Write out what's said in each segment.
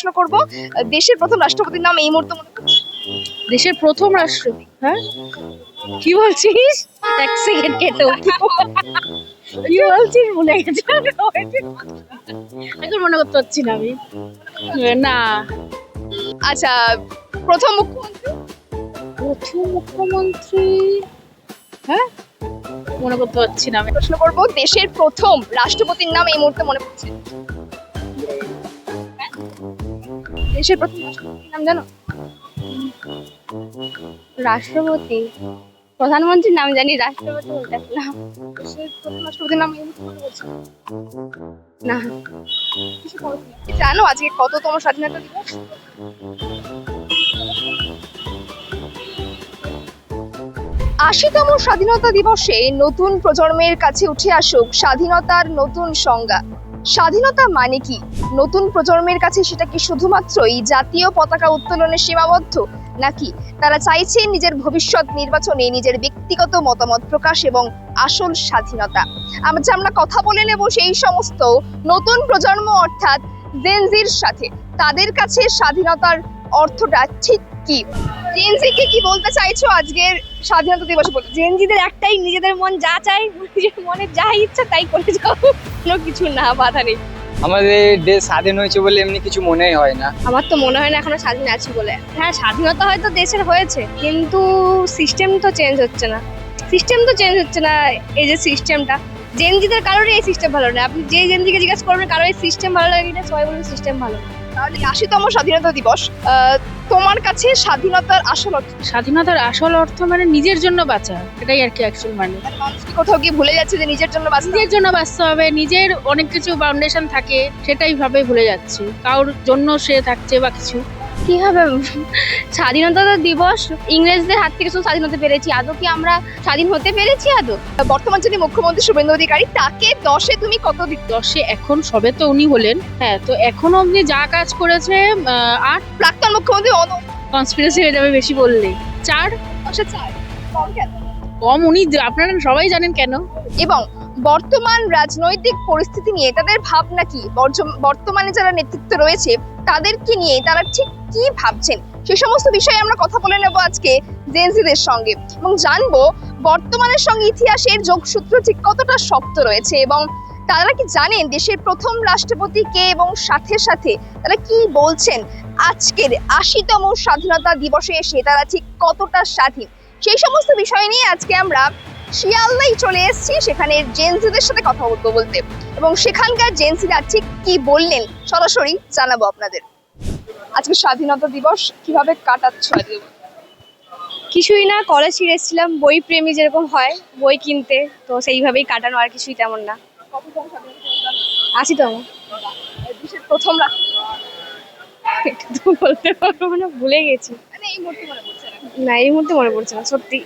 প্রশ্ন করব, দেশের প্রথম রাষ্ট্রপতির নাম এই মুহূর্তে মনে পড়ছে? দেশের প্রথম রাষ্ট্রপতি? হ্যাঁ, কি বলছিস? এক সেকেন্ড কেটে কি বলছিস, ভুলে গেছি। এখন মনে করতে পারছি না আমি। না, আচ্ছা, প্রথম মুখ্যমন্ত্রী? প্রথম মুখ্যমন্ত্রী, হ্যাঁ মনে করতে পারছি না আমি। প্রশ্ন করব, দেশের প্রথম রাষ্ট্রপতির নাম এই মুহূর্তে মনে পড়ছে? দেশের প্রথম রাষ্ট্রপতির নাম জানো? রাষ্ট্রপতি, প্রধানমন্ত্রীর নাম জানি, রাষ্ট্রপতি বলতে পারছি না। দেশের প্রথম রাষ্ট্রপতির নাম এই মুহূর্তে মনে পড়ছে? না, কিছু বলো না। জানো আজকে কততম স্বাধীনতা দিবস? আশিতম স্বাধীনতা দিবসে নতুন প্রজন্মের কাছে উঠে আসুক স্বাধীনতার নতুন সংজ্ঞা। স্বাধীনতা মানে কি? নতুন প্রজন্মের কাছে সেটা কি শুধুমাত্রই জাতীয় পতাকা উত্তোলনে সীমাবদ্ধ, নাকি তারা চাইছে নিজের ভবিষ্যৎ নির্বাচনে নিজের ব্যক্তিগত মতামত প্রকাশ এবং আসল স্বাধীনতা? আমরা কথা বলে নেব সেই সমস্ত নতুন প্রজন্ম অর্থাৎ জেনজির সাথে। তাদের কাছে স্বাধীনতার অর্থটা ঠিক কি? জেনজিকে কি বলতে চাইছো আজকের স্বাধীনতা দিবসে? বলতে জেনজিদের একটাই, নিজেদের মন যা চায়, নিজের মনে যা ইচ্ছা তাই করে যাও, কোনো কিছু না, বাধা নেই। আমাদের দেশ স্বাধীন হয়েছে বলে এমনি কিছু মনেই হয় না। আমার তো মনে হয় না এখনো স্বাধীন আছি বলে। হ্যাঁ, স্বাধীনতা হয়তো দেশের হয়েছে, কিন্তু সিস্টেম তো চেঞ্জ হচ্ছে না। এই যে সিস্টেমটা, জেনজিদের কারোরই এই সিস্টেম ভালো না। আপনি যে জেনজিকে জিজ্ঞাসা করবেন কারোর এই সিস্টেম ভালো লাগে কিনা, সবাই বলবে সিস্টেম ভালো না। তাহলে 80তম স্বাধীনতা দিবস, তোমার কাছে স্বাধীনতার আসল অর্থ? স্বাধীনতার আসল অর্থ মানে নিজের জন্য বাঁচা, এটাই আর কি অ্যাকচুয়াল মানে। মানুষ কি কোথাও গিয়ে ভুলে যাচ্ছে যে নিজের জন্য বাঁচতে? নিজের জন্য বাঁচতে হবে, নিজের অনেক কিছু ফাউন্ডেশন থাকে, সেটাই ভাবে ভুলে যাচ্ছে। কারোর জন্য সে থাকছে বা কিছু। কি হবে, স্বাধীনতা দিবস ইংরেজদের হাত থেকে শুধু স্বাধীনতা পেরেছি, আদৌ কি আমরা স্বাধীন হতে পেরেছি আদৌ? বর্তমান যিনি মুখ্যমন্ত্রী শুভেন্দু অধিকারী, তাকে 10-এ তুমি কত দিচ্ছ? 10-এ এখন সবে তো উনি হলেন, হ্যাঁ, তো এখনো অবধি যা কাজ করেছে 8। প্রাক্তন মুখ্যমন্ত্রী কনস্পিরেসি হয়ে যাবে বেশি বললে। 4। 10-এ 4 কম কেন? কম উনি, আপনারা সবাই জানেন কেন। এবং বর্তমান রাজনৈতিক পরিস্থিতি নিয়ে তাদের ভাবনা কি? বর্তমানে যারা নেতৃত্ব রয়েছে তাদেরকে নিয়ে তারা ঠিক কি ভাবছেন, সে সমস্ত বিষয়ে আমরা কথা বলে নেব আজকে জেনজিদের সঙ্গে, এবং জানবো বর্তমানের সঙ্গে ইতিহাসের যোগসূত্র ঠিক কতটা শক্ত রয়েছে, এবং তারা কি জানেন দেশের প্রথম রাষ্ট্রপতি কে, এবং সাথে সাথে তারা কি বলছেন আজকের 80তম স্বাধীনতা দিবসে এসে তারা ঠিক কতটা স্বাধীন। সেই সমস্ত বিষয় নিয়ে আজকে আমরা শিয়ালদায় চলে এসেছি, সেখানে জেনজিদের সাথে কথা বলতে, এবং সেখানকার জেনজিরা ঠিক কি বললেন সরাসরি জানাবো আপনাদের। আজকে স্বাধীনতা দিবস কিভাবে কাটাচ্ছ? কিছুই না, কলেজ ফিরে এসেছিলাম, বই প্রেমী যেরকম হয় বই কিনতে, তো সেইভাবেই কাটানো, আর কিছুই তেমন না। 80তম। দেশের প্রথম এটা তো বলতে পারবো না, ভুলে গেছি। মানে এই মুহূর্তে মনে পড়ছে না? না, এই মুহূর্তে মনে পড়ছে না, সত্যি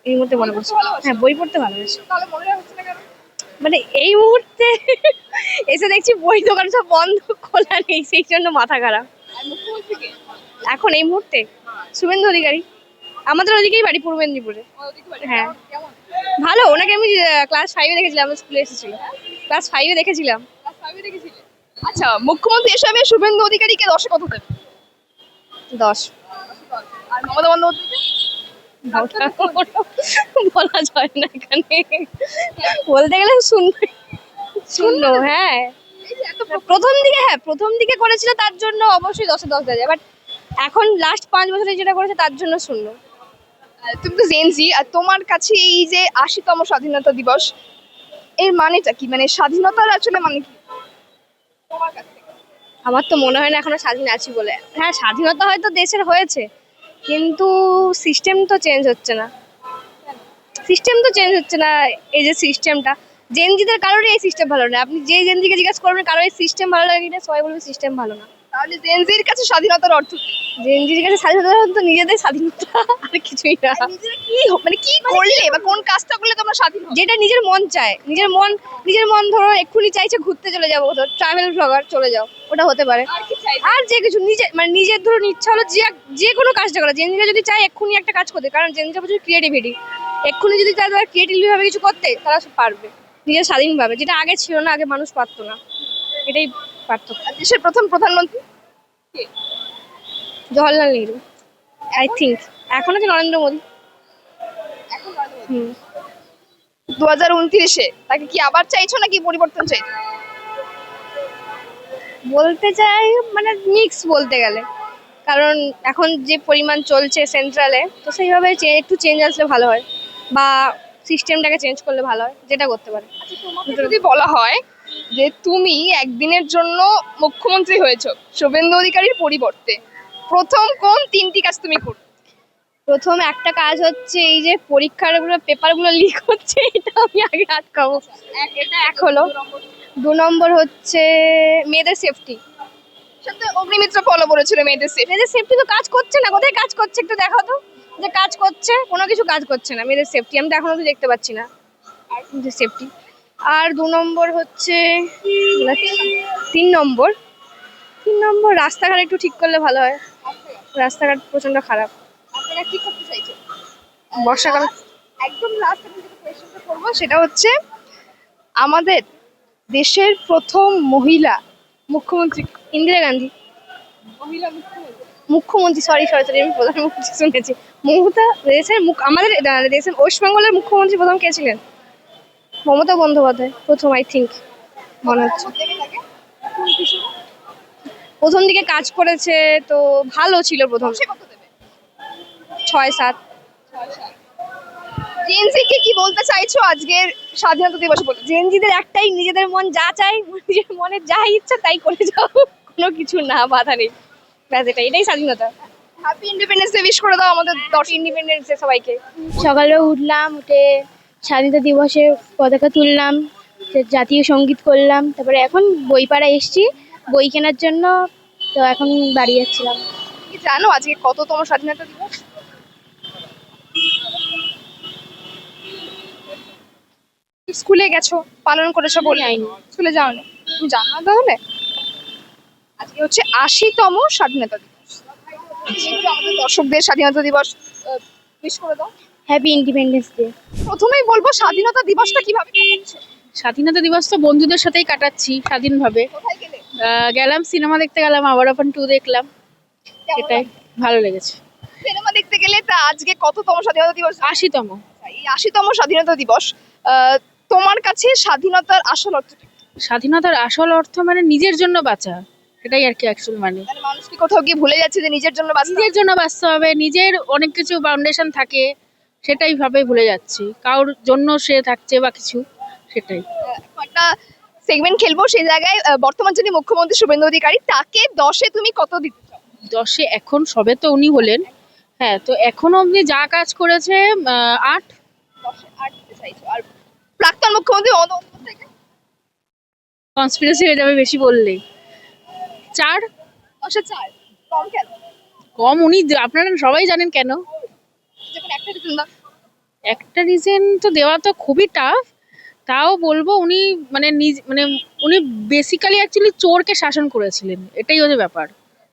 এই মুহূর্তে মনে পড়ছে না। হ্যাঁ, বই পড়তে ভালোবাসি। তাহলে মনে রাখছে না কেন? মানে এই মুহূর্তে এসে দেখছি বই দোকান সব বন্ধ, খোলা নেই, সেই জন্য মাথা খারাপ। আর মুখ্যমন্ত্রীকে এখন এই মুহূর্তে শুভেন্দু অধিকারী, আমাদের ওদিকেই বাড়ি, পূর্ব মেদিনীপুরে। হ্যাঁ, কেমন? ভালো। ওনাকে আমি ক্লাস 5-এ দেখেছিলাম, আমার স্কুলে এসেছিল, ক্লাস 5-এ দেখেছিলাম। ক্লাস 5-এ দেখেছিলে? আচ্ছা, মুখ্যমন্ত্রী হিসেবে শুভেন্দু অধিকারীকে 10-এ কত দেবে? 10। আর মমতা বন্দ্যোপাধ্যায়কে? বলা যায় না এখানে, বলতে গেলে শূন্য। হ্যাঁ, প্রথম দিকে করেছিল তার জন্য অবশ্যই 10-এ 10 দেওয়া যায়, বাট এখন লাস্ট 5 বছরে যেটা করেছে তার জন্য শূন্য। তুমি তো জেনজি, আর তোমার কাছে এই যে 80তম স্বাধীনতা দিবস এর মানেটা কি? মানে স্বাধীনতার আসলে মানে কি তোমার কাছে? আমার তো মনে হয় না এখনো স্বাধীন আছি বলে। হ্যাঁ, স্বাধীনতা হয়তো দেশের হয়েছে, কিন্তু সিস্টেম তো চেঞ্জ হচ্ছে না। এই যে সিস্টেমটা, জেনজিদের কারোরই এই সিস্টেম ভালো না। আপনি যে জেনজিকে জিজ্ঞাসা করবেন কারোর এই সিস্টেম ভালো লাগে কিনা, সবাই বলবে সিস্টেম ভালো না। তাহলে জেনজির কাছে স্বাধীনতার অর্থ কি? জেনজির কাছে স্বাধীনতা তো নিজেদের স্বাধীনতা, আর কিছুই না। নিজেরা কি মানে কি করলে বা কোন কাজটা করলে তোমরা স্বাধীন হবে? যেটা নিজের মন চায়, নিজের মন ধরো এক্ষুনি চাইছে ঘুরতে চলে যাবো, কোথাও ট্রাভেল ব্লগার চলে যাও, ওটা হতে পারে। আর কি চাই? আর যে কিছু নিজের ধরুন ইচ্ছা হলো যে কোনো কাজটা করা। জেনজিরা যদি চায় এক্ষুনি একটা কাজ করতে, কারণ জেনজিরা প্রচুর ক্রিয়েটিভিটি, এক্ষুনি যদি চায় তারা ক্রিয়েটিভলি ভাবে কিছু করতে, তারা পারবে নিজের স্বাধীনভাবে, যেটা আগে ছিল না, আগে মানুষ পারতো না, এটাই পার্থক্য। দেশের প্রথম প্রধানমন্ত্রী? Jawaharlal Nehru I think. এখন আছে নরেন্দ্র মোদী। হুম। 2029-এ তাকে কি আবার চাইছো নাকি পরিবর্তন চাইছো? বলতে চাই মানে মিক্স বলতে গেলে, কারণ এখন যে পরিমাণ চলছে সেন্ট্রালে, তো সেইভাবে একটু চেঞ্জ আসলে ভালো হয়, বা সিস্টেমটাকে চেঞ্জ করলে ভালো হয়, যেটা করতে পারে। যদি বলা হয় যে তুমি একদিনের জন্য মুখ্যমন্ত্রী হয়েছো শুভেন্দু অধিকারীর পরিবর্তে, প্রথম কোন 3টি কাজ তুমি করবে? প্রথম একটা কাজ হচ্ছে এই যে পরীক্ষার পেপারগুলো লিক হচ্ছে, এটা আমি আগে আটকাবো। এটা এক হলো। 2 নম্বর হচ্ছে মেয়েদের সেফটি। সাথে অগ্নিমিত্র ফলো করেছিল মেয়েদের সেফ। মেয়েদের সেফটি তো কাজ করছে না, কোথায় কাজ করছে একটু দেখাও তো, যে কাজ করছে, কোনো কিছু কাজ করছে না মেয়েদের সেফটি, আমি তো এখনো তো দেখতে পাচ্ছি না যে সেফটি। আর 2 নম্বর হচ্ছে 3 নম্বর রাস্তাঘাট একটু ঠিক করলে ভালো হয়, রাস্তাঘাট প্রচন্ড খারাপ। আপনারা কি করতে চাইছো? বর্ষাকাল। একদম লাস্ট আমি যেটা কোয়েশ্চেনটা করবো সেটা হচ্ছে আমাদের দেশের প্রথম মহিলা মুখ্যমন্ত্রী। ইন্দিরা গান্ধী। মহিলা মুখ্যমন্ত্রী মুখ্যমন্ত্রী, সরি আমি প্রধানমন্ত্রী শুনেছি। মমতা দেশের আমাদের দেশের ওয়েস্ট বেঙ্গলের মুখ্যমন্ত্রী প্রথম কে ছিলেন? মমতা বন্দ্যোপাধ্যায় প্রথম, আই থিঙ্ক, মনে হচ্ছে। প্রথম দিকে কাজ করেছে তো ভালো ছিল প্রথম। সে কত দেবে? 6-7। জেনজিকে কি বলতে চাইছো আজকের স্বাধীনতা দিবসে বলে? জেনজিদের একটাই, নিজেদের মন যা চাই, নিজের মনে যা ইচ্ছা তাই করে যাও, কোনো কিছু না, বাধা নেই, ব্যাস এটাই স্বাধীনতা। হ্যাপি ইন্ডিপেন্ডেন্স ডে উইশ করে দাও আমাদের ইন্ডিপেন্ডেন্স ডে সবাইকে। সকালে উঠলাম, উঠে স্বাধীনতা দিবসে পতাকা তুললাম, জাতীয় সঙ্গীত করলাম, তারপরে এখন বইপাড়া এসেছি বই কেনার জন্য, তো এখন বাড়ি যাচ্ছিলাম। কি জানো আজকে কততম স্বাধীনতা দিবস? স্কুলে গেছো, পালন করেছো বলে? যাইনি। স্কুলে যাওনি, তুমি জানো না তাহলে? আজকে হচ্ছে 80তম স্বাধীনতা দিবস। একটু আমাদের দর্শকদের স্বাধীনতা দিবস উইশ করে দাও। Happy independence day. প্রথমেই বলবো স্বাধীনতা দিবসটা কিভাবে কাটাচ্ছো? স্বাধীনতা দিবস তো বন্ধুদের সাথেই কাটাচ্ছি স্বাধীনভাবে। কোথায় গেলে? গেলাম সিনেমা দেখতে, গেলাম আবার 2 দেখলাম, এটাই ভালো লেগেছে। সিনেমা দেখতে গেলে তা আজকে কততম স্বাধীনতা দিবস? 80তম। এই 80তম স্বাধীনতা দিবস তোমার কাছে স্বাধীনতার আসল অর্থ কি? স্বাধীনতার আসল অর্থ মানে নিজের জন্য বাঁচা, এটাই আর কি অ্যাকচুয়াল মানে। মানে মানুষ কি কোথাও গিয়ে ভুলে যাচ্ছে যে নিজের জন্য বাঁচতে নিজের জন্য বাঁচতে হবে, নিজের অনেক কিছু বাউন্ডেশন থাকে, সেটাই ভাবে ভুলে যাচ্ছি, কারোর জন্য সে থাকছে বা কিছু, সেটাই। একটা সেগমেন্ট খেলবো, সেই জায়গায় বর্তমান যিনি মুখ্যমন্ত্রী শুভেন্দু অধিকারী, তাকে 10-এ তুমি কত দিতে চাও? 10-এ এখন সবে তো উনি হলেন, হ্যাঁ, তো এখনো অবধি যা কাজ করেছে 8। 10-এ 8 দিতে চাইছো। আর প্রাক্তন মুখ্যমন্ত্রী মমতা বন্দ্যোপাধ্যায়কে? কনস্পিরেসি হয়ে যাবে বেশি বললে। 4। 10-এ 4 কম কেন? কম উনি আপনারা সবাই জানেন কেন। যখন একটা রিজন দাও। একটা রিজন তো দেওয়া তো খুবই টাফ, তাও বলবো উনি মানে উনি বেসিক্যালি অ্যাকচুয়ালি চোরকে শাসন করেছিলেন, এটাই হচ্ছে ব্যাপার,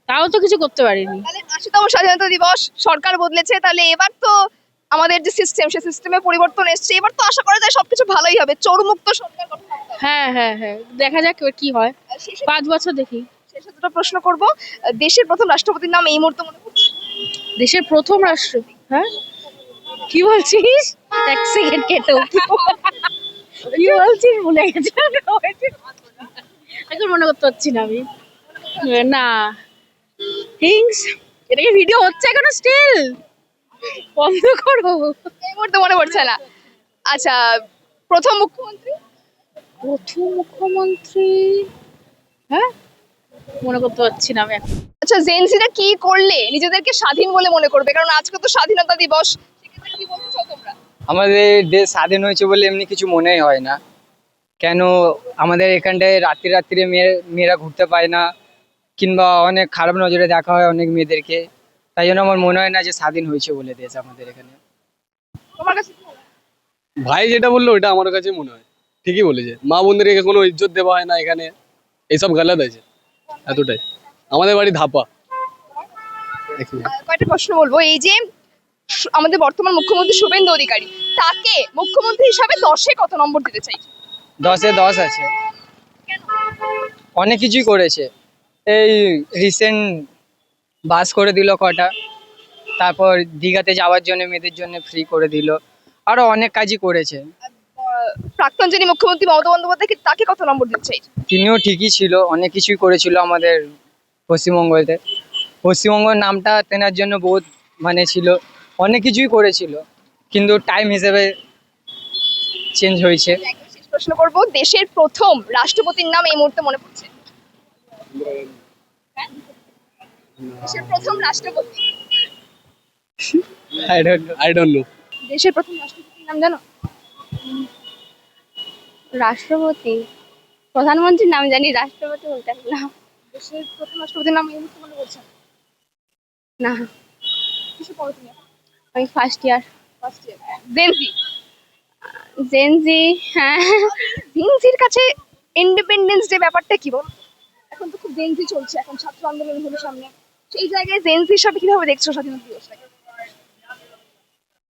তাও তো কিছু করতে পারেনি। তাহলে 80তম স্বাধীনতা দিবস, সরকার বদলেছে, তাহলে এবার তো আমাদের যে সিস্টেম, সেই সিস্টেমে পরিবর্তন এসছে, এবার তো আশা করা যায় সবকিছু ভালোই হবে, চোর মুক্ত সরকার গঠন করতে হবে। হ্যাঁ হ্যাঁ হ্যাঁ, দেখা যাক এবার কি হয়, শেষে 5 বছর দেখি। শেষে দুটো প্রশ্ন করব। দেশের প্রথম রাষ্ট্রপতির নাম এই মুহূর্তে মনে পড়ছে? দেশের প্রথম রাষ্ট্র, হ্যাঁ কি বলছিস, 1 সেকেন্ড কেটো, কি বলছিস ভুলে গেছি, এখন মনে করতে পারছি না আমি, না থিংস। এটাকে ভিডিও হচ্ছে এখনো স্টিল, বন্ধ করো। এই মুহূর্তে মনে পড়ছে না। আচ্ছা, প্রথম মুখ্যমন্ত্রী? প্রথম মুখ্যমন্ত্রী, হ্যাঁ মনে করতে পারছি না আমি এখন। আচ্ছা, জেনজিরা কি করলে নিজেদেরকে স্বাধীন বলে মনে করবে? কারণ আজকে তো স্বাধীনতা দিবস, সেক্ষেত্রে কি বলতে চাও তোমরা? আমাদের দেশ স্বাধীন হয়েছে বলে এমনি কিছু মনেই হয় না। কেন আমাদের এখানটায় রাত্রিরে মেয়েরা ঘুরতে পায় না, কিংবা অনেক খারাপ নজরে দেখা হয় অনেক মেয়েদেরকে, তাই জন্য আমার মনে হয় না যে স্বাধীন হয়েছে বলে দেশ আমাদের এখানে। তোমার কাছে কি মনে হয়? ভাই যেটা বললো ওটা আমার কাছে মনে হয় ঠিকই বলেছে, মা বোনদেরকে কোনো ইজ্জত দেওয়া হয় না এখানে, এইসব গালাত আছে, এতটাই। আমাদের বাড়ি ধাপা। কয়েকটা প্রশ্ন বলবো। এই যে আমাদের বর্তমান মুখ্যমন্ত্রী শুভেন্দু অধিকারী, তাকে মুখ্যমন্ত্রী হিসাবে 10-এ কত নম্বর দিতে চাইছো? 10-এ 10 আছে, অনেক কিছুই করেছে। এই রিসেন্ট বাস করে দিল কটা, তারপর দীঘাতে যাওয়ার জন্য মেয়েদের জন্য ফ্রি করে দিল, আরো অনেক কাজই করেছে। প্রাক্তন যিনি মুখ্যমন্ত্রী মমতা বন্দ্যোপাধ্যায় তাকে কত নম্বর দিচ্ছে? তিনিও ঠিকই ছিল, অনেক কিছুই করেছিল আমাদের পশ্চিমবঙ্গতে। পশ্চিমবঙ্গের নামটা তেনার জন্য বহুত মানে ছিল, অনেক কিছুই করেছিল, কিন্তু টাইম হিসেবে চেঞ্জ হয়েছে। একদম শেষ প্রশ্ন করব, দেশের প্রথম রাষ্ট্রপতির নাম এই মুহূর্তে মনে পড়ছে? হ্যাঁ? দেশের প্রথম রাষ্ট্রপতি, I don't know. I don't know. দেশের প্রথম রাষ্ট্রপতির নাম জানো? রাষ্ট্রপতি, প্রধানমন্ত্রীর নাম জানি, রাষ্ট্রপতি বলতে পারবো না। দেশের প্রথম রাষ্ট্রপতির নাম এই মুহূর্তে মনে পড়ছে না? না, কিসে পড়ো তুমি? আমি first year. First year. Gen Z. Gen Z, হ্যাঁ। জেনজির কাছে ইন্ডিপেন্ডেন্স ডে ব্যাপারটা কি বল? এখন তো খুব জেনজি চলছে, এখন ছাত্র আন্দোলন হলো সামনে, সেই জায়গায় জেনজি হিসাবে কিভাবে দেখছো স্বাধীনতা দিবসটা?